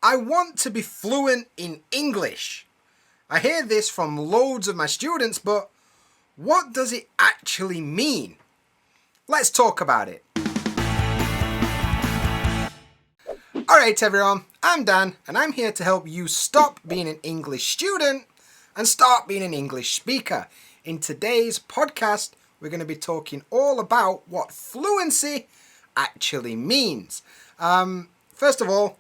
I want to be fluent in English. I hear this from loads of my students, but what does it actually mean? Let's talk about it. Alright everyone, I'm Dan and I'm here to help you stop being an English student and start being an English speaker. In today's podcast, we're going to be talking all about what fluency actually means. First of all,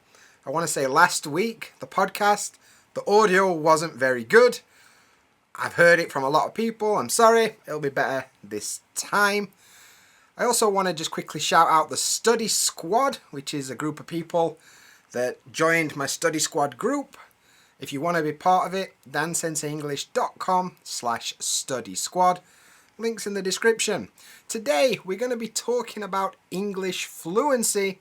I want to say last week, the podcast, the audio wasn't very good. I've heard it from a lot of people. I'm sorry. It'll be better this time. I also want to just quickly shout out the Study Squad, which is a group of people that joined my Study Squad group. If you want to be part of it, DanSenseiEnglish.com/Study Squad. Links in the description. Today, we're going to be talking about English fluency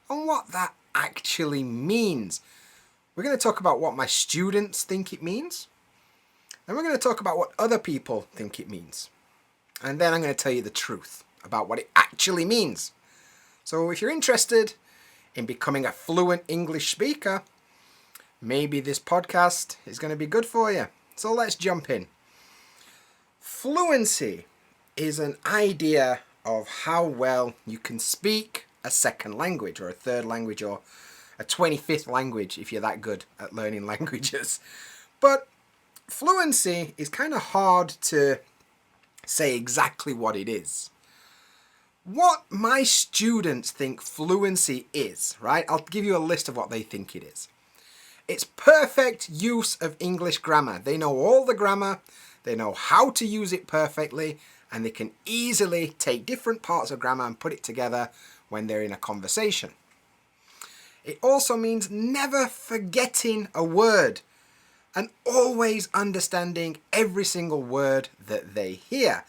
and what that actually means. We're going to talk about what my students think it means. And we're going to talk about what other people think it means. And then I'm going to tell you the truth about what it actually means. So if you're interested in becoming a fluent English speaker, maybe this podcast is going to be good for you. So let's jump in. Fluency is an idea of how well you can speak a second language or a third language or a 25th language if you're that good at learning languages. But fluency is kind of hard to say exactly what it is. What my students think fluency is, right? I'll give you a list of what they think it is. It's perfect use of English grammar. They know all the grammar, they know how to use it perfectly, and they can easily take different parts of grammar and put it together when they're in a conversation. It also means never forgetting a word and always understanding every single word that they hear.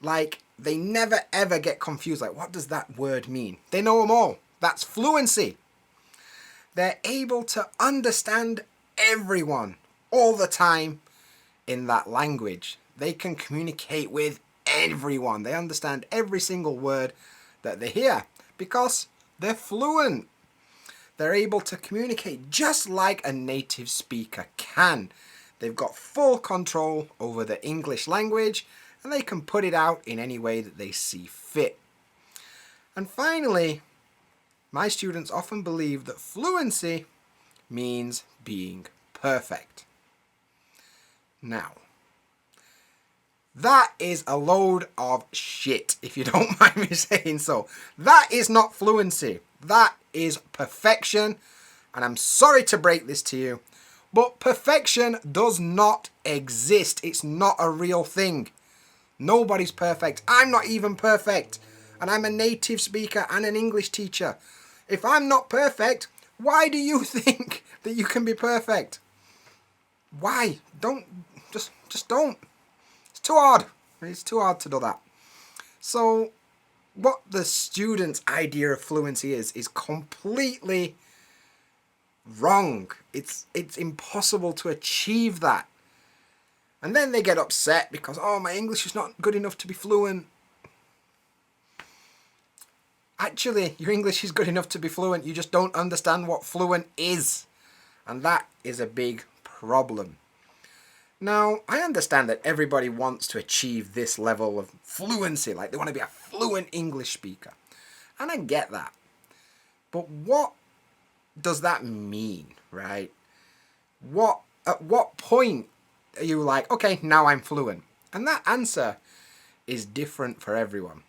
Like, they never ever get confused, like, what does that word mean? They know them all. That's fluency. They're able to understand everyone all the time in that language. They can communicate with everyone. They understand every single word that they hear because they're fluent. They're able to communicate just like a native speaker can. They've got full control over the English language and they can put it out in any way that they see fit. And finally, my students often believe that fluency means being perfect. Now, that is a load of shit, if you don't mind me saying so. That is not fluency. That is perfection. And I'm sorry to break this to you, but perfection does not exist. It's not a real thing. Nobody's perfect. I'm not even perfect. And I'm a native speaker and an English teacher. If I'm not perfect, why do you think that you can be perfect? Why? Just don't. It's too hard. It's too hard to do that. So what the student's idea of fluency is completely wrong. It's impossible to achieve that. And then they get upset because, oh, my English is not good enough to be fluent. Actually, your English is good enough to be fluent. You just don't understand what fluent is. And that is a big problem. Now, I understand that everybody wants to achieve this level of fluency. Like, they want to be a fluent English speaker. And I get that. But what does that mean, right? At what point are you like, okay, now I'm fluent? And that answer is different for everyone.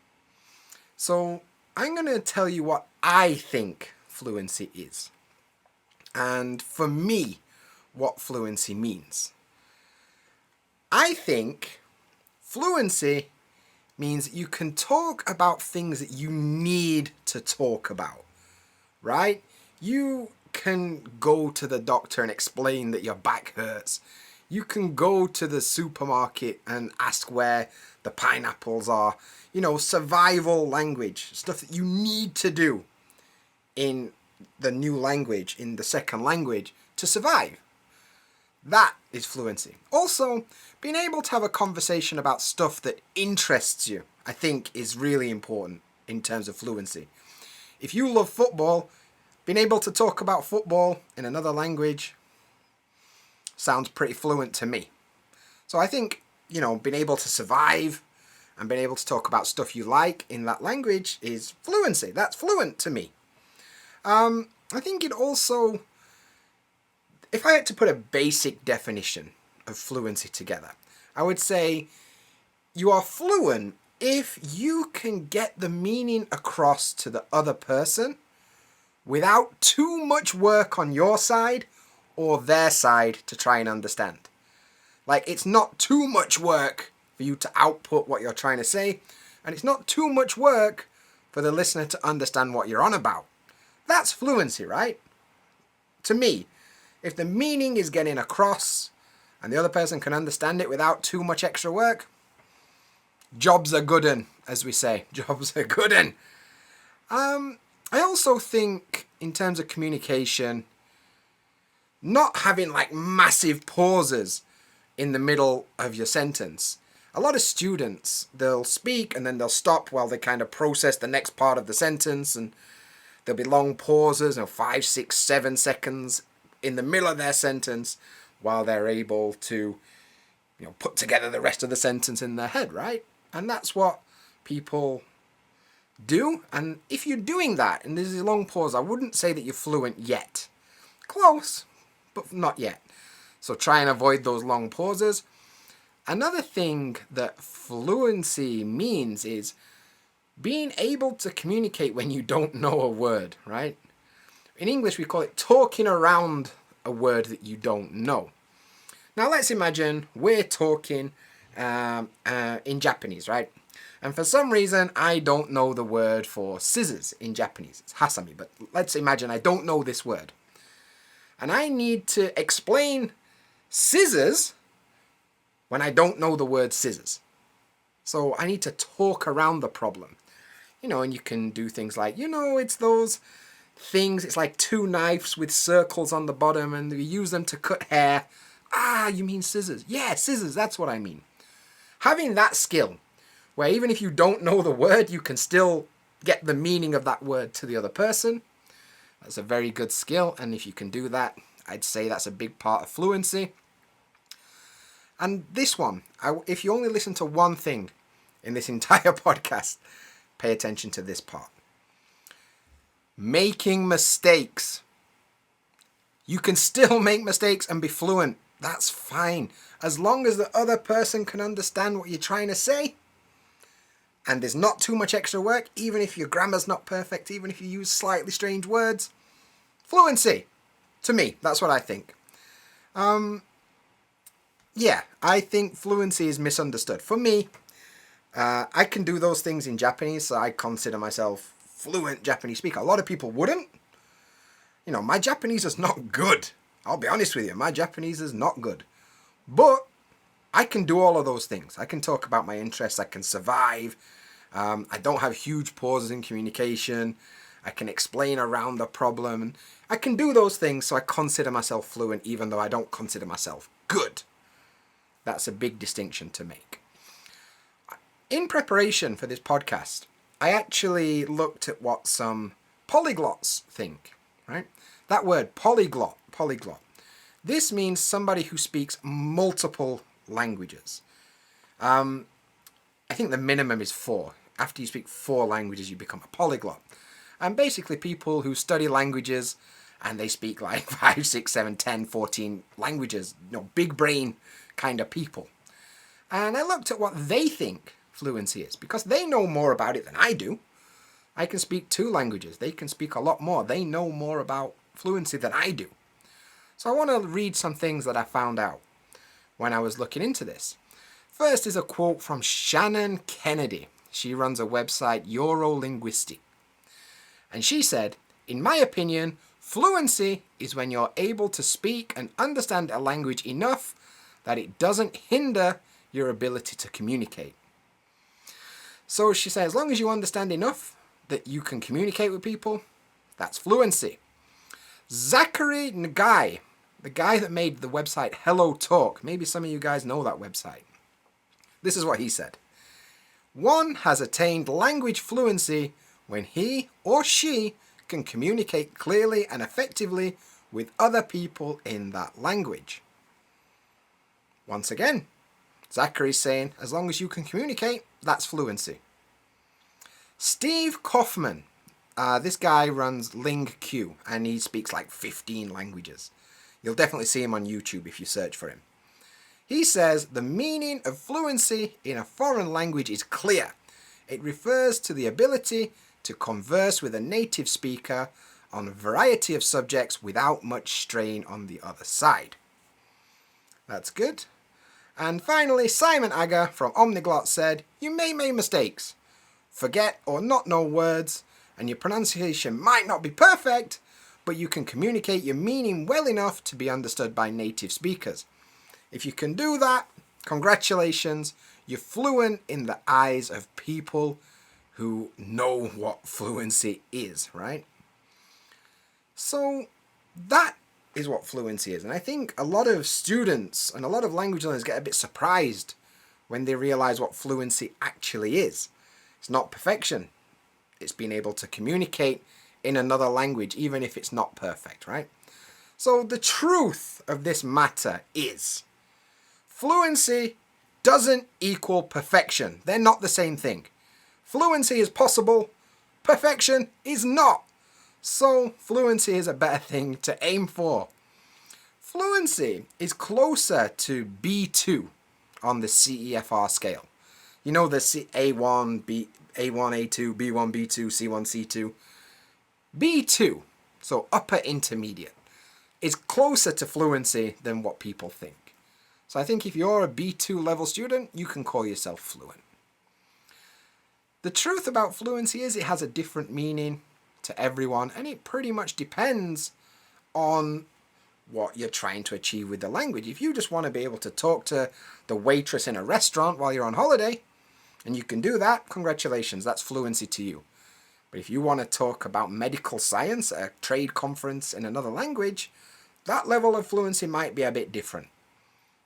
So I'm going to tell you what I think fluency is. And for me, what fluency means. I think fluency means you can talk about things that you need to talk about, right? You can go to the doctor and explain that your back hurts. You can go to the supermarket and ask where the pineapples are. You know, survival language, stuff that you need to do in the new language, in the second language, to survive. That is fluency. Also, being able to have a conversation about stuff that interests you, I think, is really important in terms of fluency. If you love football, Being able to talk about football in another language sounds pretty fluent to me. So I think, being able to survive and being able to talk about stuff you like in that language is fluency. That's fluent to me. I think it also, if I had to put a basic definition of fluency together, I would say you are fluent if you can get the meaning across to the other person without too much work on your side or their side to try and understand. Like, it's not too much work for you to output what you're trying to say, and it's not too much work for the listener to understand what you're on about. That's fluency, right? To me, if the meaning is getting across and the other person can understand it without too much extra work, jobs are good 'un, as we say. Jobs are good 'un. I also think, in terms of communication, not having like massive pauses in the middle of your sentence. A lot of students, they'll speak and then they'll stop while they kind of process the next part of the sentence, and there'll be long pauses, 5, 6, 7 seconds in the middle of their sentence while they're able to, put together the rest of the sentence in their head, right? And that's what people do. And if you're doing that and there's a long pause, I wouldn't say that you're fluent yet. Close, but not yet. So try and avoid those long pauses. Another thing that fluency means is being able to communicate when you don't know a word, right? In English, we call it talking around a word that you don't know. Now, let's imagine we're talking in Japanese, right? And for some reason, I don't know the word for scissors in Japanese. It's hasami, but let's imagine I don't know this word. And I need to explain scissors when I don't know the word scissors. So I need to talk around the problem. And you can do things like, it's those things, it's like 2 knives with circles on the bottom and you use them to cut hair. Ah, you mean scissors. Yeah, scissors, that's what I mean. Having that skill, where even if you don't know the word, you can still get the meaning of that word to the other person. That's a very good skill, and if you can do that, I'd say that's a big part of fluency. And this one, if you only listen to one thing in this entire podcast, pay attention to this part. Making mistakes. You can still make mistakes and be fluent. That's fine. As long as the other person can understand what you're trying to say, and there's not too much extra work, even if your grammar's not perfect, even if you use slightly strange words. Fluency. To me, that's what I think. I think fluency is misunderstood. For me, I can do those things in Japanese, so I consider myself fluent Japanese speaker. A lot of people wouldn't. My Japanese is not good. I'll be honest with you, my Japanese is not good. But I can do all of those things. I can talk about my interests. I can survive. I don't have huge pauses in communication. I can explain around the problem. I can do those things, so I consider myself fluent, even though I don't consider myself good. That's a big distinction to make. In preparation for this podcast, I actually looked at what some polyglots think, right? That word, polyglot. This means somebody who speaks multiple languages. I think the minimum is 4. After you speak 4 languages, you become a polyglot. And basically people who study languages and they speak like 5, 6, 7, 10, 14 languages, big brain kind of people. And I looked at what they think fluency is, because they know more about it than I do. I can speak 2 languages. They can speak a lot more. They know more about fluency than I do. So I want to read some things that I found out when I was looking into this. First is a quote from Shannon Kennedy. She runs a website, Eurolinguistic. And she said, "In my opinion, fluency is when you're able to speak and understand a language enough that it doesn't hinder your ability to communicate." So she says, as long as you understand enough that you can communicate with people, that's fluency. Zachary Ngai, the guy that made the website Hello Talk, maybe some of you guys know that website. This is what he said. "One has attained language fluency when he or she can communicate clearly and effectively with other people in that language. Once again, Zachary's saying, as long as you can communicate, that's fluency. Steve Kaufman, this guy runs LingQ, and he speaks like 15 languages. You'll definitely see him on YouTube if you search for him. He says the meaning of fluency in a foreign language is clear. It refers to the ability to converse with a native speaker on a variety of subjects without much strain on the other side. That's good. And finally, Simon Agger from Polyglots said, you may make mistakes, forget or not know words, and your pronunciation might not be perfect, but you can communicate your meaning well enough to be understood by native speakers. If you can do that, congratulations, you're fluent in the eyes of people who know what fluency is, right? So that is what fluency is. And I think a lot of students and a lot of language learners get a bit surprised when they realize what fluency actually is. It's not perfection. It's being able to communicate in another language, even if it's not perfect, right? So the truth of this matter is fluency doesn't equal perfection. They're not the same thing. Fluency is possible. Perfection is not. So fluency is a better thing to aim for. Fluency is closer to B2 on the CEFR scale. You know the A1, A1, A2, B1, B2, C1, C2. B2, so upper intermediate, is closer to fluency than what people think. So I think if you're a B2 level student, you can call yourself fluent. The truth about fluency is it has a different meaning to everyone, and it pretty much depends on what you're trying to achieve with the language. If you just want to be able to talk to the waitress in a restaurant while you're on holiday, and you can do that, congratulations, that's fluency to you. But if you want to talk about medical science at a trade conference in another language, that level of fluency might be a bit different.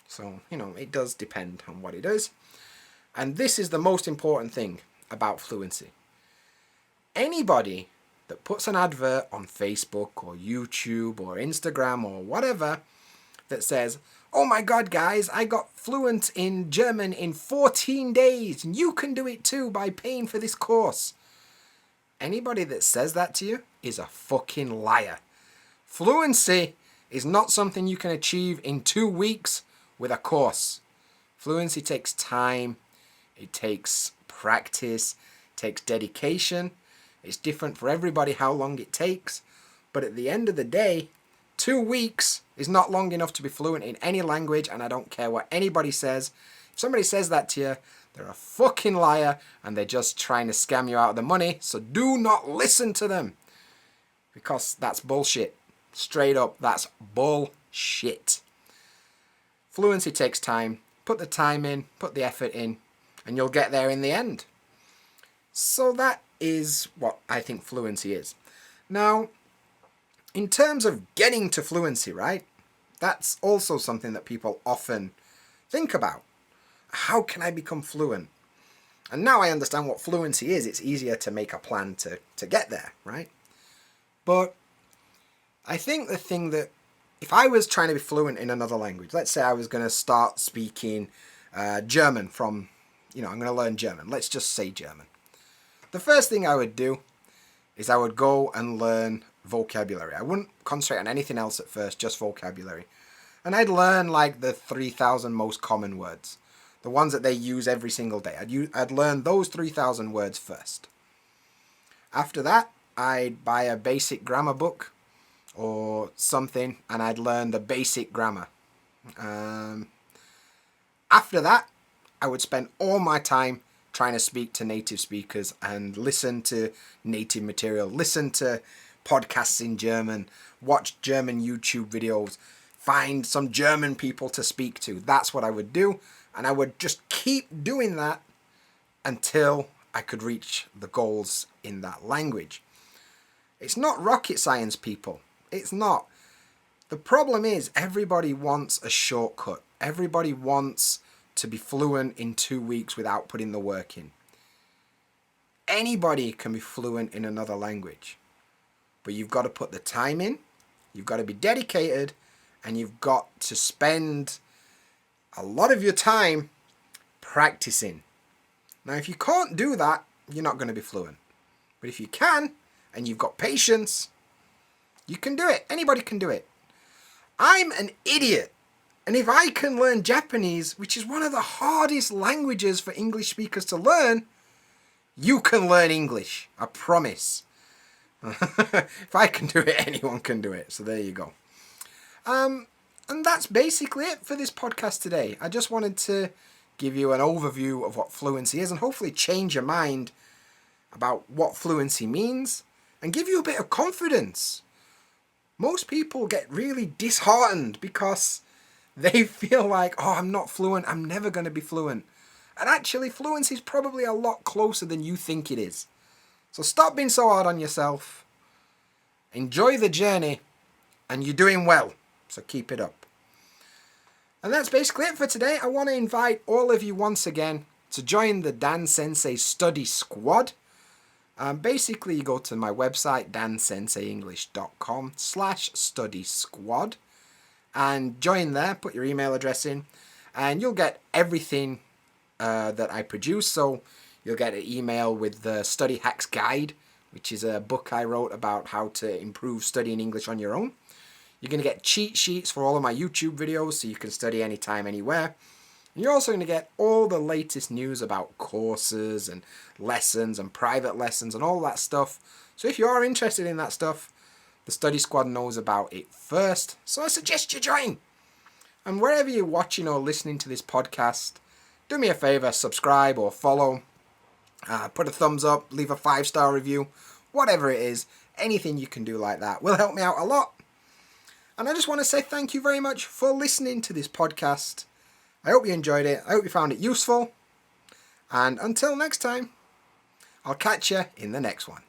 So, it does depend on what it is. And this is the most important thing about fluency. Anybody that puts an advert on Facebook or YouTube or Instagram or whatever that says, oh my God, guys, I got fluent in German in 14 days and you can do it too by paying for this course. Anybody that says that to you is a fucking liar. Fluency is not something you can achieve in 2 weeks with a course. Fluency takes time, it takes practice, it takes dedication. It's different for everybody how long it takes, but at the end of the day, 2 weeks is not long enough to be fluent in any language, and I don't care what anybody says. If somebody says that to you, they're a fucking liar, and they're just trying to scam you out of the money, so do not listen to them, because that's bullshit. Straight up, that's bullshit. Fluency takes time. Put the time in, put the effort in, and you'll get there in the end. So that is what I think fluency is. Now, in terms of getting to fluency, right? That's also something that people often think about. How can I become fluent? And now I understand what fluency is. It's easier to make a plan to get there, right? But I think the thing that, if I was trying to be fluent in another language, let's say I was going to start speaking German from, I'm going to learn German. Let's just say German. The first thing I would do is I would go and learn vocabulary. I wouldn't concentrate on anything else at first, just vocabulary. And I'd learn like the 3,000 most common words, the ones that they use every single day. I'd learn those 3,000 words first. After that, I'd buy a basic grammar book or something, and I'd learn the basic grammar. After that, I would spend all my time trying to speak to native speakers and listen to native material, listen to podcasts in German, watch German YouTube videos, find some German people to speak to. That's what I would do, and I would just keep doing that until I could reach the goals in that language. It's not rocket science, people. It's not. The problem is everybody wants a shortcut. Everybody wants to be fluent in 2 weeks without putting the work in. Anybody can be fluent in another language. But you've got to put the time in, you've got to be dedicated, and you've got to spend a lot of your time practicing. Now, if you can't do that, you're not going to be fluent. But if you can, and you've got patience, you can do it. Anybody can do it. I'm an idiot. And if I can learn Japanese, which is one of the hardest languages for English speakers to learn, you can learn English. I promise. If I can do it, anyone can do it. So there you go. And that's basically it for this podcast today. I just wanted to give you an overview of what fluency is and hopefully change your mind about what fluency means and give you a bit of confidence. Most people get really disheartened because they feel like, oh, I'm not fluent, I'm never going to be fluent. And actually, fluency is probably a lot closer than you think it is. So stop being so hard on yourself. Enjoy the journey, and you're doing well. So keep it up. And that's basically it for today. I want to invite all of you once again to join the DanSensei Study Squad. Basically, you go to my website, DanSenseiEnglish.com/study squad, and join there, put your email address in, and you'll get everything that I produce. So you'll get an email with the Study Hacks Guide, which is a book I wrote about how to improve studying English on your own. You're going to get cheat sheets for all of my YouTube videos so you can study anytime, anywhere. And you're also going to get all the latest news about courses and lessons and private lessons and all that stuff. So if you are interested in that stuff, the Study Squad knows about it first. So I suggest you join. And wherever you're watching or listening to this podcast, do me a favor, subscribe or follow. Put a thumbs up, leave a 5-star review, whatever it is. Anything you can do like that will help me out a lot. And I just want to say thank you very much for listening to this podcast. I hope you enjoyed it. I hope you found it useful. And until next time, I'll catch you in the next one.